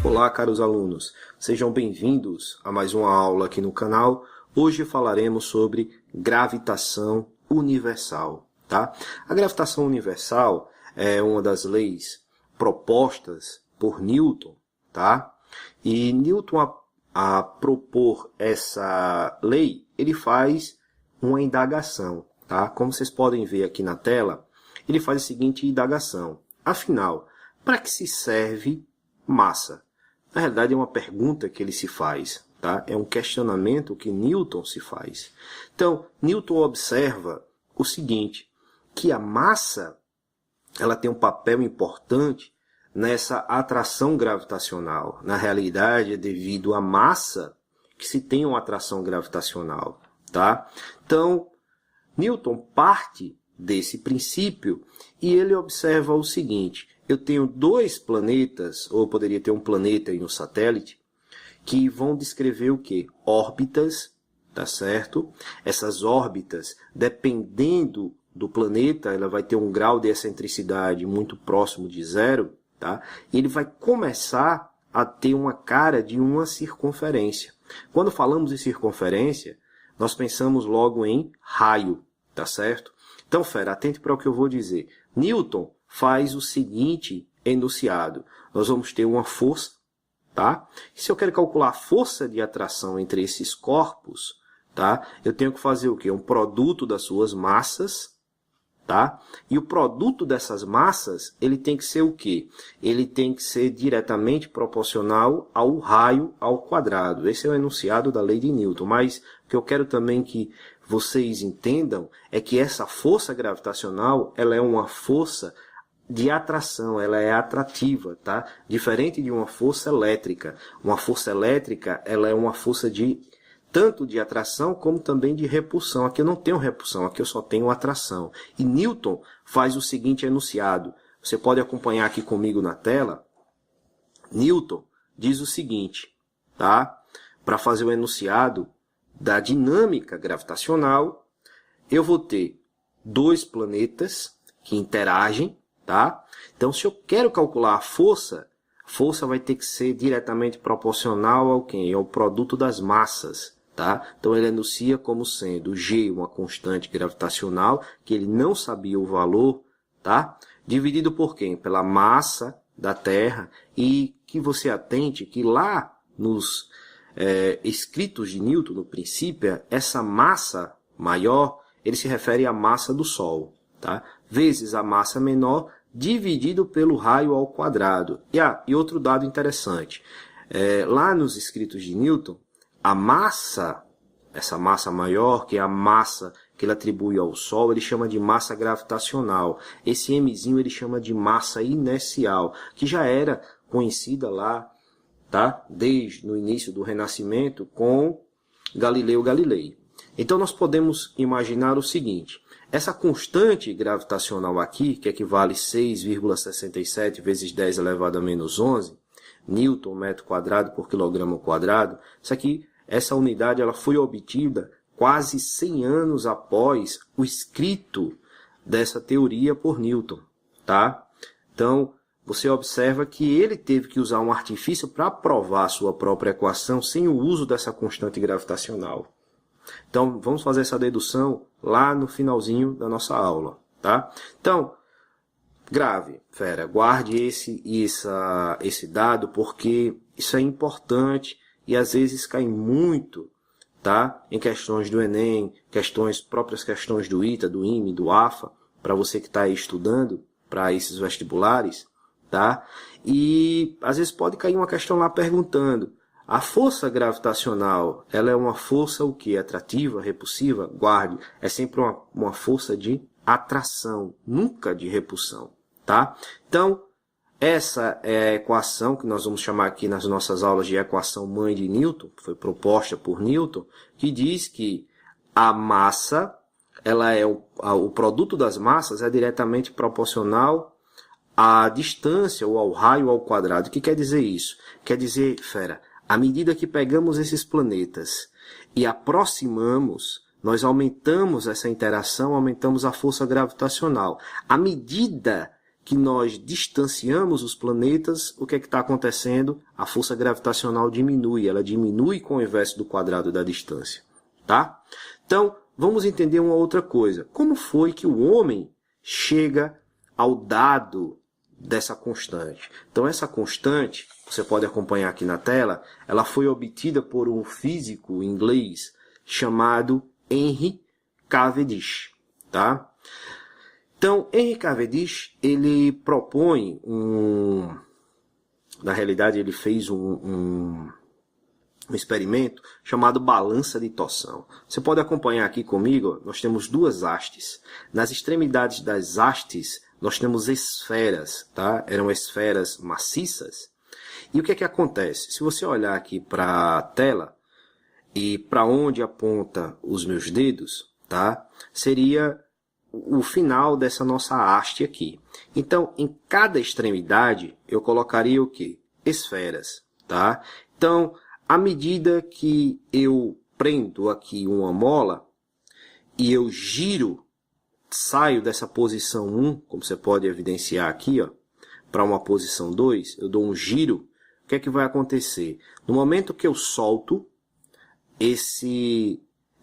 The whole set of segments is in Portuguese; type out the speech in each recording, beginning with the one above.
Olá, caros alunos, sejam bem-vindos a mais uma aula aqui no canal. Hoje falaremos sobre gravitação universal, tá? A gravitação universal é uma das leis propostas por Newton, tá? E Newton, a propor essa lei, ele faz uma indagação, tá? Como vocês podem ver aqui na tela, ele faz a seguinte indagação. Afinal, para que se serve massa? Na realidade, é uma pergunta que ele se faz, tá? É um questionamento que Newton se faz. Então, Newton observa o seguinte, que a massa ela tem um papel importante nessa atração gravitacional. Na realidade, é devido à massa que se tem uma atração gravitacional, tá? Então, Newton parte desse princípio e ele observa o seguinte, eu tenho dois planetas, ou poderia ter um planeta e um satélite, que vão descrever o quê? Órbitas, tá certo? Essas órbitas, dependendo do planeta, ela vai ter um grau de excentricidade muito próximo de zero, tá? E ele vai começar a ter uma cara de uma circunferência. Quando falamos em circunferência, nós pensamos logo em raio, tá certo? Então, fera, atente para o que eu vou dizer. Newton faz o seguinte enunciado. Nós vamos ter uma força, tá? E se eu quero calcular a força de atração entre esses corpos, tá? Eu tenho que fazer o quê? Um produto das suas massas, tá? E o produto dessas massas, ele tem que ser o quê? Ele tem que ser diretamente proporcional ao raio ao quadrado. Esse é o enunciado da lei de Newton. Mas o que eu quero também que vocês entendam é que essa força gravitacional, ela é uma força de atração, ela é atrativa, tá? Diferente de uma força elétrica. Uma força elétrica, ela é uma força de tanto de atração como também de repulsão. Aqui eu não tenho repulsão, aqui eu só tenho atração. E Newton faz o seguinte enunciado. Você pode acompanhar aqui comigo na tela. Newton diz o seguinte, tá? Para fazer o enunciado da dinâmica gravitacional, eu vou ter dois planetas que interagem, tá? Então, se eu quero calcular a força vai ter que ser diretamente proporcional ao quê? Ao produto das massas. Tá? Então ele enuncia como sendo G uma constante gravitacional, que ele não sabia o valor, tá? Dividido por quem? Pela massa da Terra, e que você atente que lá nos escritos de Newton, no princípio, essa massa maior, ele se refere à massa do Sol, tá? Vezes a massa menor, dividido pelo raio ao quadrado. E outro dado interessante, lá nos escritos de Newton, a massa, essa massa maior, que é a massa que ele atribui ao Sol, ele chama de massa gravitacional. Esse Mzinho ele chama de massa inercial, que já era conhecida lá, tá? Desde no início do Renascimento com Galileu Galilei. Então nós podemos imaginar o seguinte, essa constante gravitacional aqui, que equivale a 6,67 vezes 10 elevado a menos 11, Newton, metro quadrado por quilograma quadrado, isso aqui, essa unidade ela foi obtida quase 100 anos após o escrito dessa teoria por Newton, tá? Então, você observa que ele teve que usar um artifício para provar a sua própria equação sem o uso dessa constante gravitacional. Então, vamos fazer essa dedução lá no finalzinho da nossa aula, tá? Então, grave, fera, guarde esse dado porque isso é importante e às vezes cai muito, tá? Em questões do Enem, próprias questões do ITA, do IME, do AFA, para você que está aí estudando para esses vestibulares, tá? E às vezes pode cair uma questão lá perguntando, a força gravitacional, ela é uma força o quê? Atrativa, repulsiva? Guarde, é sempre uma força de atração, nunca de repulsão, tá? Então, essa é a equação que nós vamos chamar aqui nas nossas aulas de equação mãe de Newton, que foi proposta por Newton, que diz que a massa, ela é o produto das massas é diretamente proporcional à distância ou ao raio ao quadrado. O que quer dizer isso? Quer dizer, fera, à medida que pegamos esses planetas e aproximamos, nós aumentamos essa interação, aumentamos a força gravitacional. À medida que nós distanciamos os planetas, o que é que está acontecendo? A força gravitacional diminui, ela diminui com o inverso do quadrado da distância, tá? Então, vamos entender uma outra coisa. Como foi que o homem chega ao dado dessa constante? Então, essa constante, você pode acompanhar aqui na tela, ela foi obtida por um físico inglês chamado Henry Cavendish, tá? Então, Henry Cavendish, ele propõe na realidade, ele fez um experimento chamado balança de torção. Você pode acompanhar aqui comigo, nós temos duas hastes. Nas extremidades das hastes, nós temos esferas, tá? Eram esferas maciças. E o que é que acontece? Se você olhar aqui para a tela e para onde aponta os meus dedos, tá? Seria o final dessa nossa haste aqui. Então, em cada extremidade, eu colocaria o quê? Esferas, tá? Então, à medida que eu prendo aqui uma mola e eu giro, saio dessa posição 1, como você pode evidenciar aqui, ó, para uma posição 2, eu dou um giro, o que é que vai acontecer? No momento que eu solto,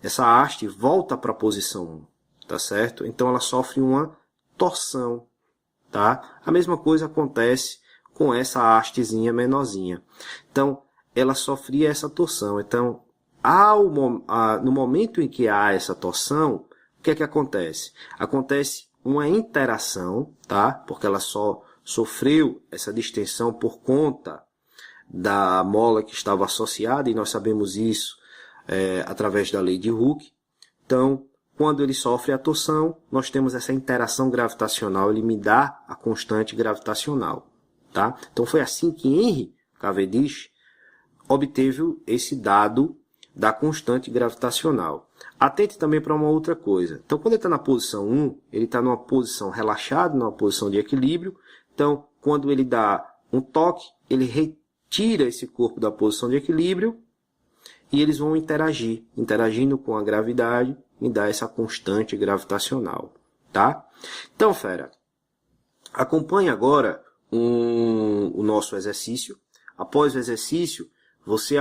essa haste volta para a posição 1. Tá certo? Então ela sofre uma torção, tá? A mesma coisa acontece com essa hastezinha menorzinha. Então, ela sofria essa torção. Então, no momento em que há essa torção, o que é que acontece? Acontece uma interação, tá? Porque ela só sofreu essa distensão por conta da mola que estava associada, e nós sabemos isso através da lei de Hooke. Então, quando ele sofre a torção, nós temos essa interação gravitacional, ele me dá a constante gravitacional, tá? Então foi assim que Henry Cavendish obteve esse dado da constante gravitacional. Atente também para uma outra coisa. Então, quando ele está na posição 1, ele está numa posição relaxada, numa posição de equilíbrio. Então, quando ele dá um toque, ele retira esse corpo da posição de equilíbrio e eles vão interagir. Interagindo com a gravidade, me dá essa constante gravitacional, tá? Então, fera, acompanhe agora o nosso exercício. Após o exercício, você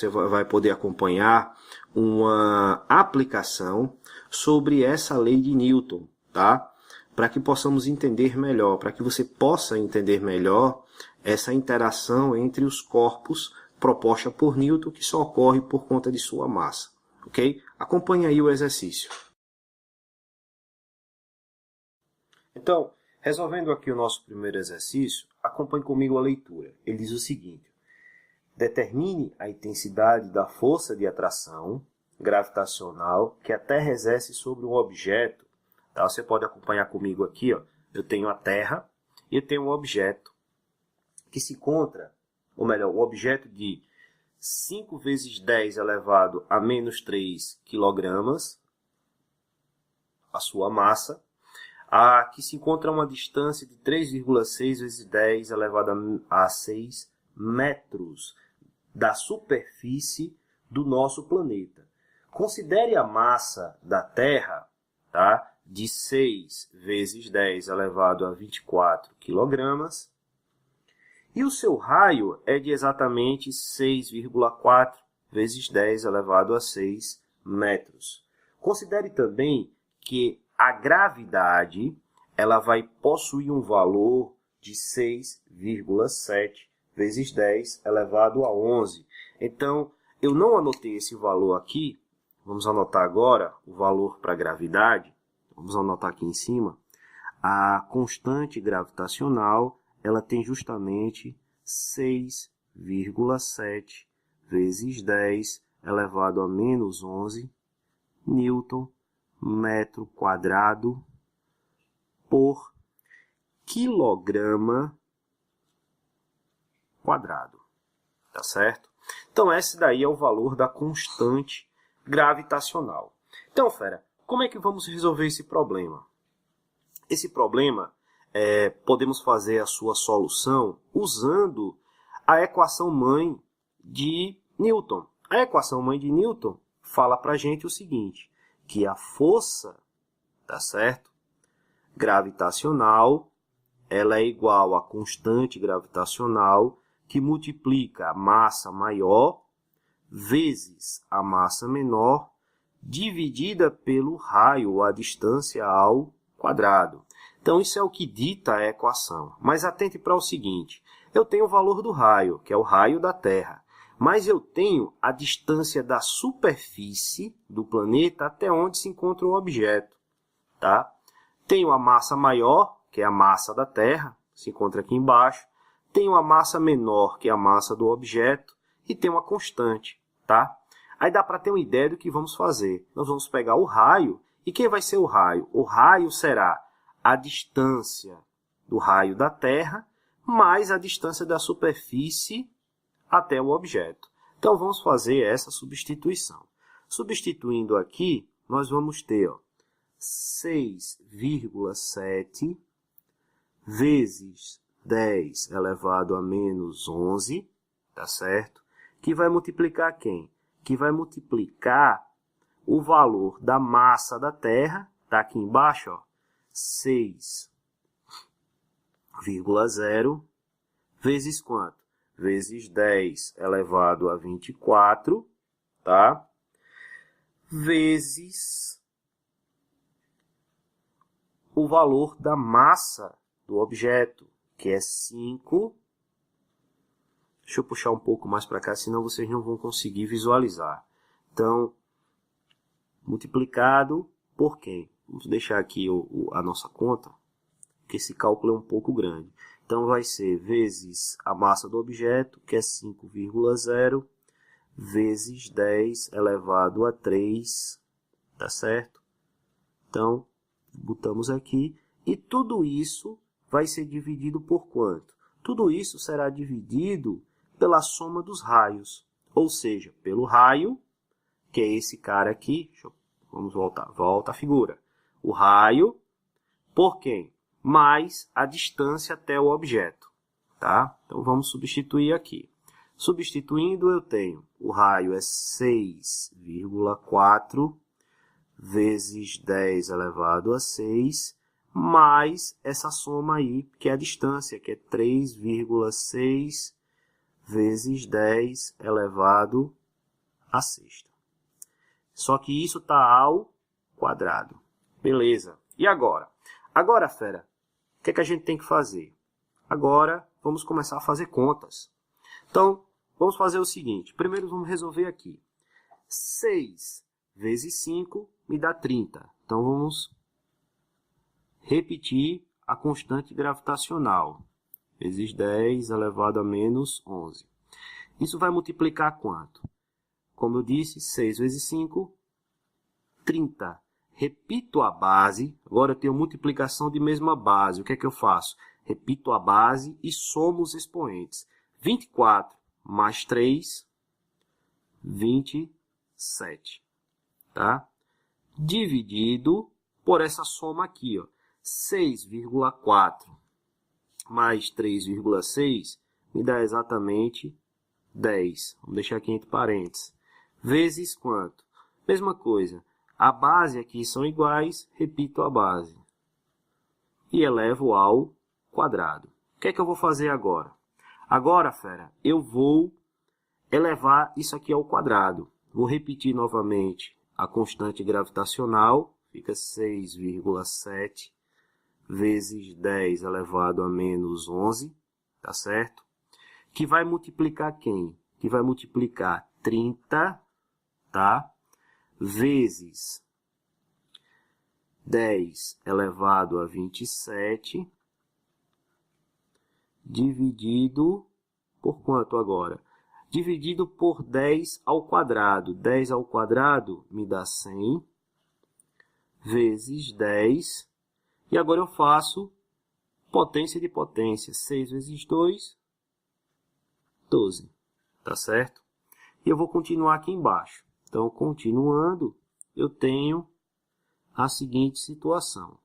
vai poder acompanhar uma aplicação sobre essa lei de Newton, tá? Para que possamos entender melhor, para que você possa entender melhor essa interação entre os corpos proposta por Newton, que só ocorre por conta de sua massa. Ok? Acompanhe aí o exercício. Então, resolvendo aqui o nosso primeiro exercício, acompanhe comigo a leitura. Ele diz o seguinte: determine a intensidade da força de atração gravitacional que a Terra exerce sobre um objeto. Tá? Você pode acompanhar comigo aqui. Ó. Eu tenho a Terra e eu tenho um objeto que se encontra, ou melhor, um objeto de 5 vezes 10 elevado a menos 3 quilogramas, a sua massa, que se encontra a uma distância de 3,6 vezes 10 elevado a 6 metros da superfície do nosso planeta. Considere a massa da Terra, tá, de 6 vezes 10 elevado a 24 quilogramas, e o seu raio é de exatamente 6,4 vezes 10 elevado a 6 metros. Considere também que a gravidade ela vai possuir um valor de 6,7 vezes 10 elevado a 11. Então, eu não anotei esse valor aqui. Vamos anotar agora o valor para a gravidade. Vamos anotar aqui em cima. A constante gravitacional ela tem justamente 6,7 vezes 10 elevado a menos 11 Newton metro quadrado por quilograma quadrado. Tá certo? Então, esse daí é o valor da constante gravitacional. Então, fera, como é que vamos resolver esse problema? Esse problema, podemos fazer a sua solução usando a equação mãe de Newton. A equação mãe de Newton fala para a gente o seguinte, que a força, tá certo, gravitacional ela é igual à constante gravitacional que multiplica a massa maior vezes a massa menor dividida pelo raio ou a distância ao quadrado. Então, isso é o que dita a equação. Mas atente para o seguinte, eu tenho o valor do raio, que é o raio da Terra, mas eu tenho a distância da superfície do planeta até onde se encontra o objeto. Tá? Tenho a massa maior, que é a massa da Terra, se encontra aqui embaixo. Tenho a massa menor, que é a massa do objeto, e tenho a constante. Tá? Aí dá para ter uma ideia do que vamos fazer. Nós vamos pegar o raio, e quem vai ser o raio? O raio será a distância do raio da Terra mais a distância da superfície até o objeto. Então, vamos fazer essa substituição. Substituindo aqui, nós vamos ter 6,7 vezes 10 elevado a menos 11, tá certo? Que vai multiplicar quem? Que vai multiplicar o valor da massa da Terra, tá aqui embaixo, ó, 6,0 vezes quanto? Vezes 10 elevado a 24, tá? Vezes o valor da massa do objeto, que é 5. Deixa eu puxar um pouco mais para cá, senão vocês não vão conseguir visualizar. Então, multiplicado por quem? Vamos deixar aqui a nossa conta, porque esse cálculo é um pouco grande. Então, vai ser vezes a massa do objeto, que é 5,0, vezes 10 elevado a 3, tá certo? Então, botamos aqui. E tudo isso vai ser dividido por quanto? Tudo isso será dividido pela soma dos raios. Ou seja, pelo raio, que é esse cara aqui. Vamos voltar. Volta a figura. O raio por quem? Mais a distância até o objeto. Tá? Então, vamos substituir aqui. Substituindo, eu tenho o raio é 6,4 vezes 10 elevado a 6, mais essa soma aí, que é a distância, que é 3,6 vezes 10 elevado a sexta. Só que isso está ao quadrado. Beleza. E agora? Agora, fera, o que é que a gente tem que fazer? Agora, vamos começar a fazer contas. Então, vamos fazer o seguinte. Primeiro, vamos resolver aqui. 6 vezes 5 me dá 30. Então, vamos repetir a constante gravitacional. Vezes 10 elevado a menos 11. Isso vai multiplicar quanto? Como eu disse, 6 vezes 5, 30. Repito a base. Agora eu tenho multiplicação de mesma base. O que é que eu faço? Repito a base e somo os expoentes. 24 mais 3, 27. Tá? Dividido por essa soma aqui, ó. 6,4 mais 3,6 me dá exatamente 10. Vamos deixar aqui entre parênteses. Vezes quanto? Mesma coisa. A base aqui são iguais, repito a base. E elevo ao quadrado. O que é que eu vou fazer agora? Agora, fera, eu vou elevar isso aqui ao quadrado. Vou repetir novamente a constante gravitacional. Fica 6,7 vezes 10 elevado a menos 11. Tá certo? Que vai multiplicar quem? Que vai multiplicar 30, tá? Vezes 10 elevado a 27, dividido por quanto agora? Dividido por 10 ao quadrado. 10 ao quadrado me dá 100, vezes 10. E agora eu faço potência de potência. 6 vezes 2, 12. Tá certo? E eu vou continuar aqui embaixo. Então, continuando, eu tenho a seguinte situação.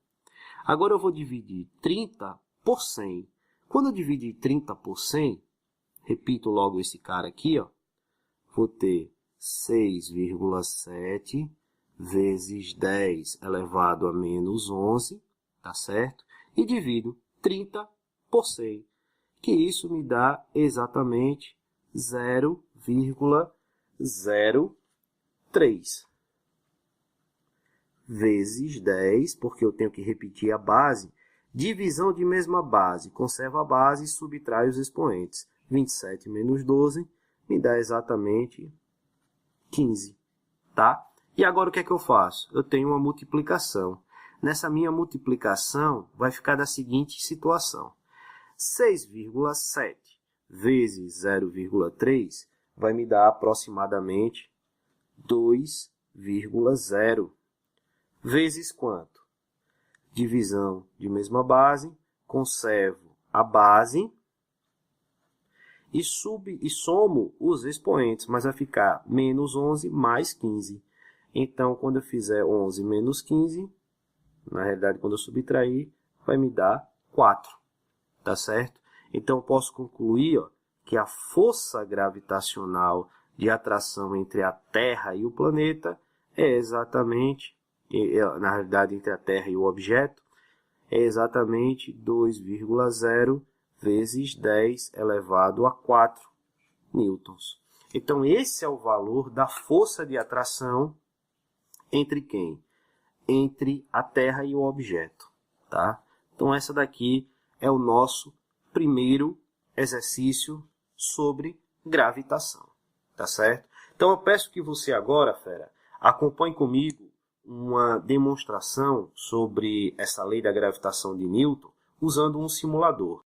Agora eu vou dividir 30 por 100. Quando eu dividir 30 por 100, repito logo esse cara aqui, ó, vou ter 6,7 vezes 10 elevado a menos 11, tá certo? E divido 30 por 100, que isso me dá exatamente 0,03 vezes 10, porque eu tenho que repetir a base, divisão de mesma base, conserva a base e subtrai os expoentes. 27 menos 12 me dá exatamente 15, tá? E agora o que é que eu faço? Eu tenho uma multiplicação. Nessa minha multiplicação, vai ficar da seguinte situação. 6,7 vezes 0,3 vai me dar aproximadamente 2,0. Vezes quanto? Divisão de mesma base, conservo a base e somo os expoentes, mas vai ficar menos 11 mais 15. Então, quando eu fizer 11 menos 15, na realidade, quando eu subtrair, vai me dar 4. Tá certo? Então, eu posso concluir que a força gravitacional de atração entre a Terra e o planeta é exatamente, na realidade, entre a Terra e o objeto, é exatamente 2,0 vezes 10 elevado a 4 newtons. Então, esse é o valor da força de atração entre quem? Entre a Terra e o objeto. Tá? Então, essa daqui é o nosso primeiro exercício sobre gravitação. Tá certo? Então, eu peço que você agora, fera, acompanhe comigo uma demonstração sobre essa lei da gravitação de Newton usando um simulador.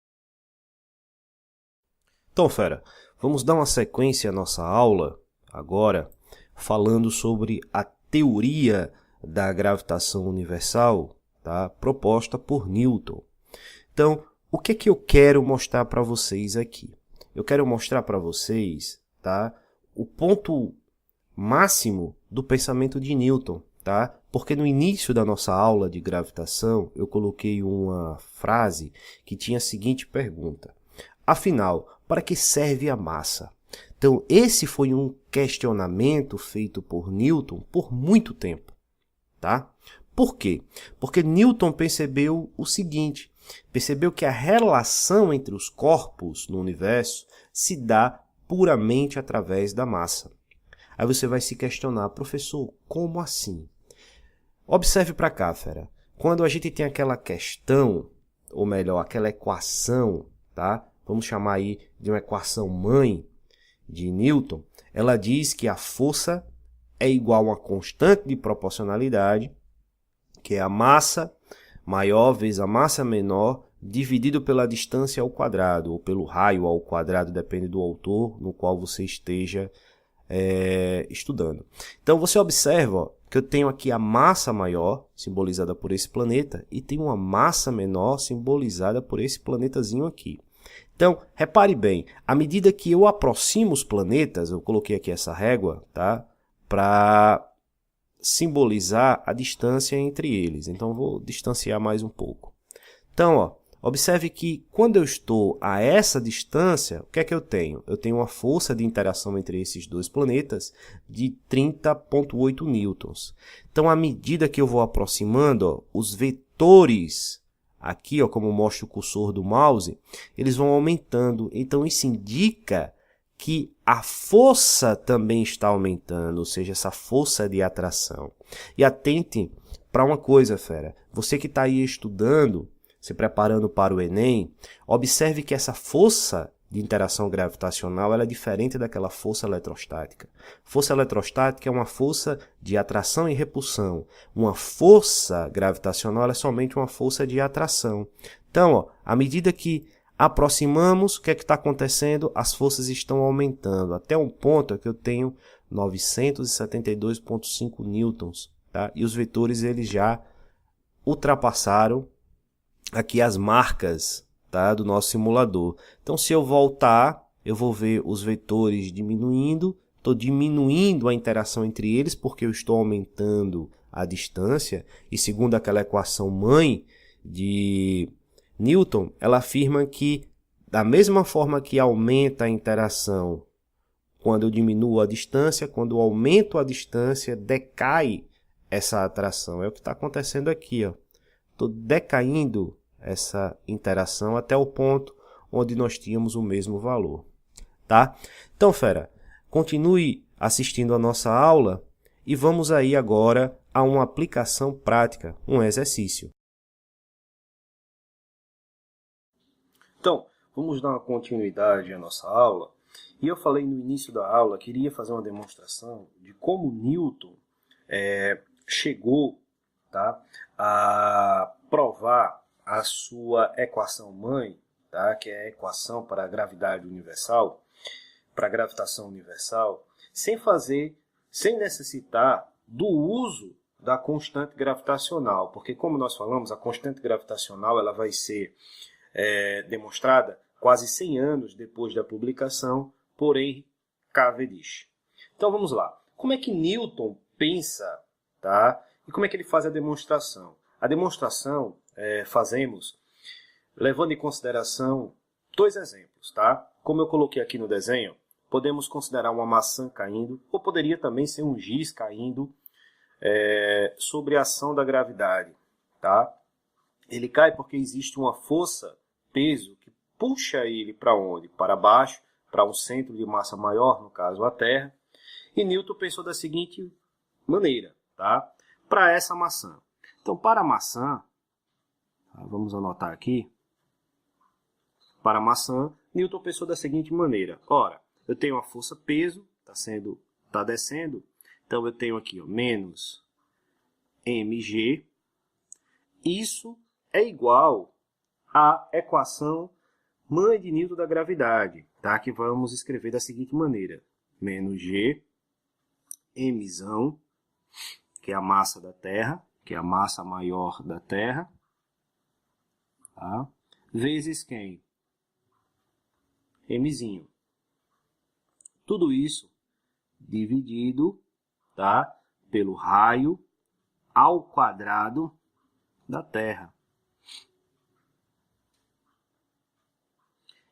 Então, fera, vamos dar uma sequência à nossa aula agora, falando sobre a teoria da gravitação universal, tá? Proposta por Newton. Então, o que é que eu quero mostrar para vocês aqui? Eu quero mostrar para vocês, tá, o ponto máximo do pensamento de Newton, tá? Porque no início da nossa aula de gravitação, eu coloquei uma frase que tinha a seguinte pergunta: afinal, para que serve a massa? Então, esse foi um questionamento feito por Newton por muito tempo, tá? Por quê? Porque Newton percebeu o seguinte: percebeu que a relação entre os corpos no universo se dá puramente através da massa. Aí você vai se questionar: professor, como assim? Observe para cá, fera. Quando a gente tem aquela questão, ou melhor, aquela equação, tá? Vamos chamar aí de uma equação mãe de Newton, ela diz que a força é igual a uma constante de proporcionalidade, que é a massa maior vezes a massa menor, dividido pela distância ao quadrado, ou pelo raio ao quadrado, depende do autor no qual você esteja estudando. Então, você observa que eu tenho aqui a massa maior, simbolizada por esse planeta, e tenho uma massa menor, simbolizada por esse planetazinho aqui. Então, repare bem, à medida que eu aproximo os planetas, eu coloquei aqui essa régua, tá? Para simbolizar a distância entre eles. Então, vou distanciar mais um pouco. Então, observe que quando eu estou a essa distância, o que é que eu tenho? Eu tenho uma força de interação entre esses dois planetas de 30,8 newtons. Então, à medida que eu vou aproximando, os vetores aqui, como mostra o cursor do mouse, eles vão aumentando. Então, isso indica que a força também está aumentando, ou seja, essa força de atração. E atente para uma coisa, fera. Você que está aí estudando, se preparando para o Enem, observe que essa força de interação gravitacional ela é diferente daquela força eletrostática. Força eletrostática é uma força de atração e repulsão. Uma força gravitacional é somente uma força de atração. Então, à medida que aproximamos, o que é que está acontecendo? As forças estão aumentando, até um ponto que eu tenho 972,5 newtons. Tá? E os vetores eles já ultrapassaram aqui as marcas, tá, do nosso simulador. Então, se eu voltar, eu vou ver os vetores diminuindo. Estou diminuindo a interação entre eles porque eu estou aumentando a distância. E segundo aquela equação mãe de Newton, ela afirma que da mesma forma que aumenta a interação quando eu diminuo a distância, quando eu aumento a distância, decai essa atração. É o que está acontecendo aqui. Estou decaindo essa interação até o ponto onde nós tínhamos o mesmo valor, tá? Então, fera, continue assistindo a nossa aula e vamos aí agora a uma aplicação prática, um exercício. Então, vamos dar uma continuidade à nossa aula. E eu falei no início da aula que iria fazer uma demonstração de como Newton chegou, tá, a provar a sua equação mãe, tá, que é a equação para a gravidade universal, para a gravitação universal, sem necessitar do uso da constante gravitacional, porque como nós falamos, a constante gravitacional ela vai ser demonstrada quase 100 anos depois da publicação por Henry Cavendish. Então vamos lá. Como é que Newton pensa, tá? E como é que ele faz a demonstração? A demonstração fazemos levando em consideração dois exemplos, tá? Como eu coloquei aqui no desenho, podemos considerar uma maçã caindo, ou poderia também ser um giz caindo sobre a ação da gravidade, tá? Ele cai porque existe uma força, peso, que puxa ele para onde? Para baixo, para um centro de massa maior, no caso a Terra. E Newton pensou da seguinte maneira, tá? Para essa maçã. Então, para a maçã, vamos anotar aqui. Para a maçã, Newton pensou da seguinte maneira. Ora, eu tenho a força peso, está descendo. Então, eu tenho aqui, ó, menos mg. Isso é igual à equação mãe de Newton da gravidade, tá? Que vamos escrever da seguinte maneira. Menos g, mzão, que é a massa da Terra, que é a massa maior da Terra, tá? Vezes quem? Mzinho. Tudo isso dividido, tá, pelo raio ao quadrado da Terra.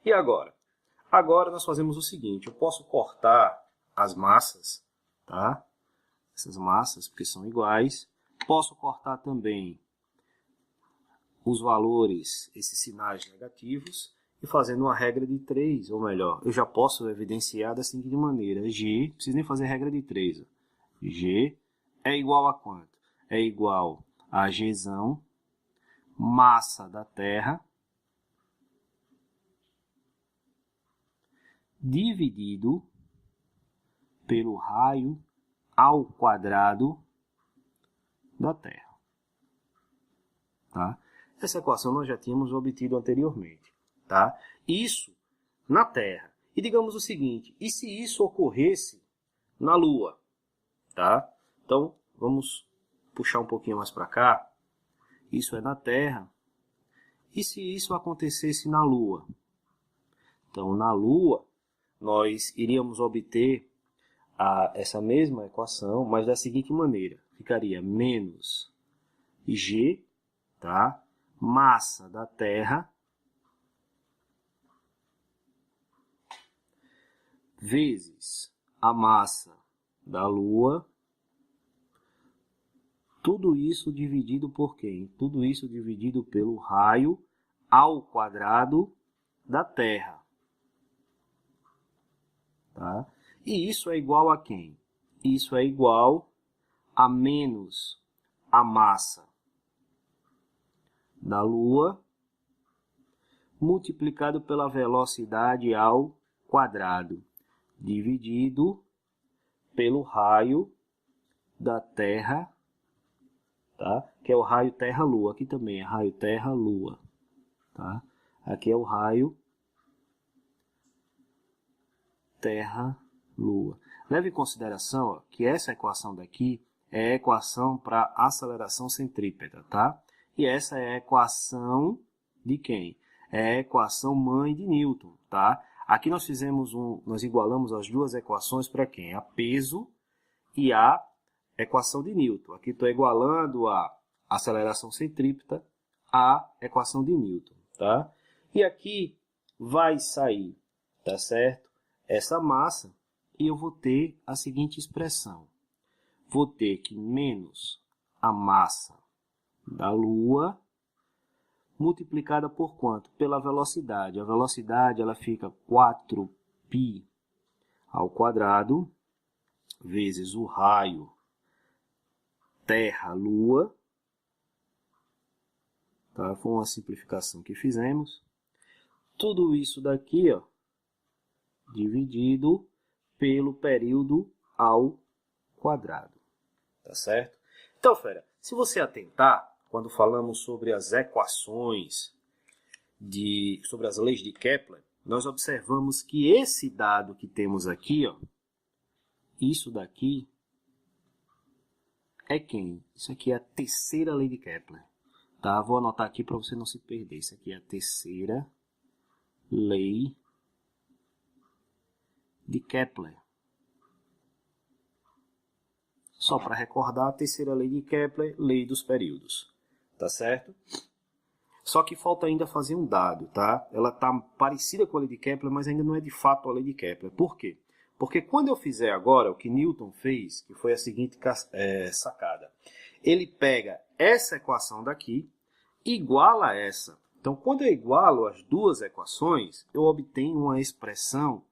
E agora? Agora nós fazemos o seguinte, eu posso cortar as massas, tá? Essas massas, porque são iguais. Posso cortar também os valores, esses sinais negativos, e fazendo uma regra de 3, ou melhor, eu já posso evidenciar da seguinte maneira. G, não preciso nem fazer regra de 3. Ó. G é igual a quanto? É igual a Gzão, massa da Terra, dividido pelo raio ao quadrado da Terra. Tá? Essa equação nós já tínhamos obtido anteriormente. Tá? Isso na Terra. E digamos o seguinte, e se isso ocorresse na Lua? Tá? Então, vamos puxar um pouquinho mais para cá. Isso é na Terra. E se isso acontecesse na Lua? Então, na Lua, nós iríamos obter essa mesma equação, mas da seguinte maneira. Ficaria menos G, tá? Massa da Terra, vezes a massa da Lua, tudo isso dividido por quem? Tudo isso dividido pelo raio ao quadrado da Terra. Tá? E isso é igual a quem? Isso é igual a menos a massa da Lua multiplicado pela velocidade ao quadrado, dividido pelo raio da Terra, tá? Que é o raio Terra-Lua. Aqui também é raio Terra-Lua. Tá? Aqui é o raio Terra-Lua. Leve em consideração ó, que essa equação daqui é a equação para aceleração centrípeta. Tá? E essa é a equação de quem? É a equação mãe de Newton. Tá? Aqui nós igualamos as duas equações para quem? A peso e a equação de Newton. Aqui estou igualando a aceleração centrípeta à equação de Newton. Tá? E aqui vai sair, tá certo? Essa massa e eu vou ter a seguinte expressão. Vou ter que menos a massa da Lua multiplicada por quanto? Pela velocidade. A velocidade ela fica 4π ao quadrado vezes o raio Terra-Lua. Tá? Foi uma simplificação que fizemos. Tudo isso daqui, ó, dividido pelo período ao quadrado. Tá certo? Então, fera, se você atentar, quando falamos sobre as equações, sobre as leis de Kepler, nós observamos que esse dado que temos aqui, ó, isso daqui é quem? Isso aqui é a terceira lei de Kepler. Tá? Vou anotar aqui para você não se perder. Isso aqui é a terceira lei de Kepler. Só para recordar, a terceira lei de Kepler, lei dos períodos. Tá certo? Só que falta ainda fazer um dado, tá? Ela tá parecida com a lei de Kepler, mas ainda não é de fato a lei de Kepler. Por quê? Porque quando eu fizer agora o que Newton fez, que foi a seguinte sacada. Ele pega essa equação daqui, iguala a essa. Então, quando eu igualo as duas equações, eu obtenho uma expressão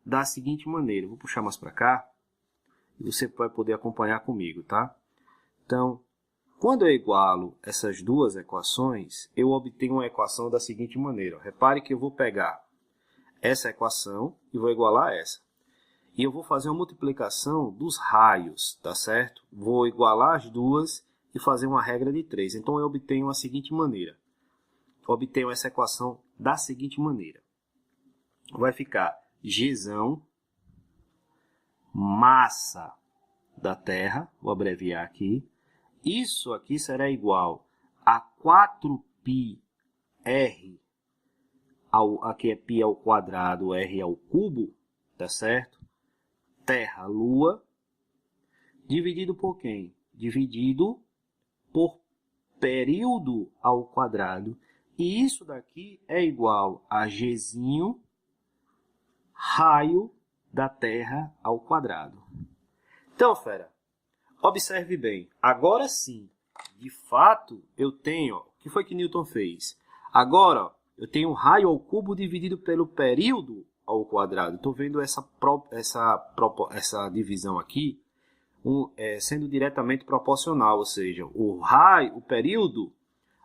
da seguinte maneira. Vou puxar mais para cá e você vai poder acompanhar comigo, tá? Então, quando eu igualo essas duas equações, eu obtenho uma equação da seguinte maneira. Repare que eu vou pegar essa equação e vou igualar a essa. E eu vou fazer uma multiplicação dos raios, tá certo? Vou igualar as duas e fazer uma regra de 3. Então, eu obtenho a seguinte maneira. Obtenho essa equação da seguinte maneira. Vai ficar Gzão, massa da Terra, vou abreviar aqui. Isso aqui será igual a 4πr, aqui é π ao quadrado, r ao cubo, tá certo? Terra, Lua, dividido por quem? Dividido por período ao quadrado. E isso daqui é igual a Gzinho, raio da Terra ao quadrado. Então, fera, observe bem. Agora sim, de fato, eu tenho... Ó, o que foi que Newton fez? Agora, ó, eu tenho um raio ao cubo dividido pelo período ao quadrado. Estou vendo essa divisão aqui sendo diretamente proporcional, ou seja, o período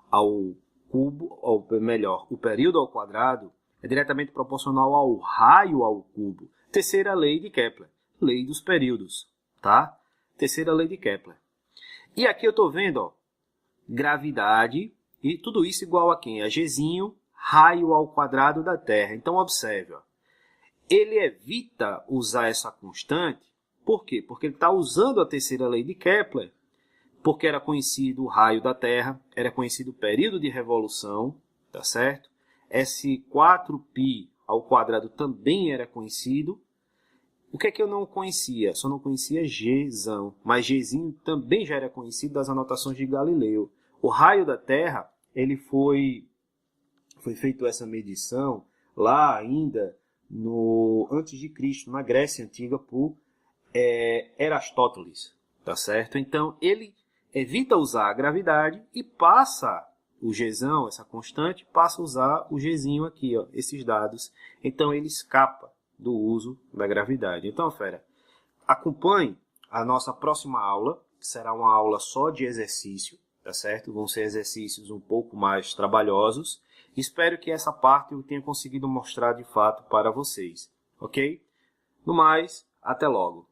ao cubo, ou melhor, o período ao quadrado é diretamente proporcional ao raio ao cubo. Terceira lei de Kepler, lei dos períodos, tá? Terceira lei de Kepler. E aqui eu estou vendo, ó, gravidade, e tudo isso igual a quem? A Gzinho, raio ao quadrado da Terra. Então, observe, ó, ele evita usar essa constante. Por quê? Porque ele está usando a terceira lei de Kepler, porque era conhecido o raio da Terra, era conhecido o período de revolução, tá certo? Esse 4π ao quadrado também era conhecido. O que é que eu não conhecia? Só não conhecia Gzão, mas Gzinho também já era conhecido das anotações de Galileu. O raio da Terra, ele foi feito essa medição lá ainda antes de Cristo, na Grécia Antiga, por Erastóteles, tá certo? Então, ele evita usar a gravidade e passa o Gzão, essa constante, passa a usar o Gzinho aqui, ó, esses dados. Então, ele escapa do uso da gravidade. Então, fera, acompanhe a nossa próxima aula, que será uma aula só de exercício, tá certo? Vão ser exercícios um pouco mais trabalhosos. Espero que essa parte eu tenha conseguido mostrar de fato para vocês, ok? No mais, até logo!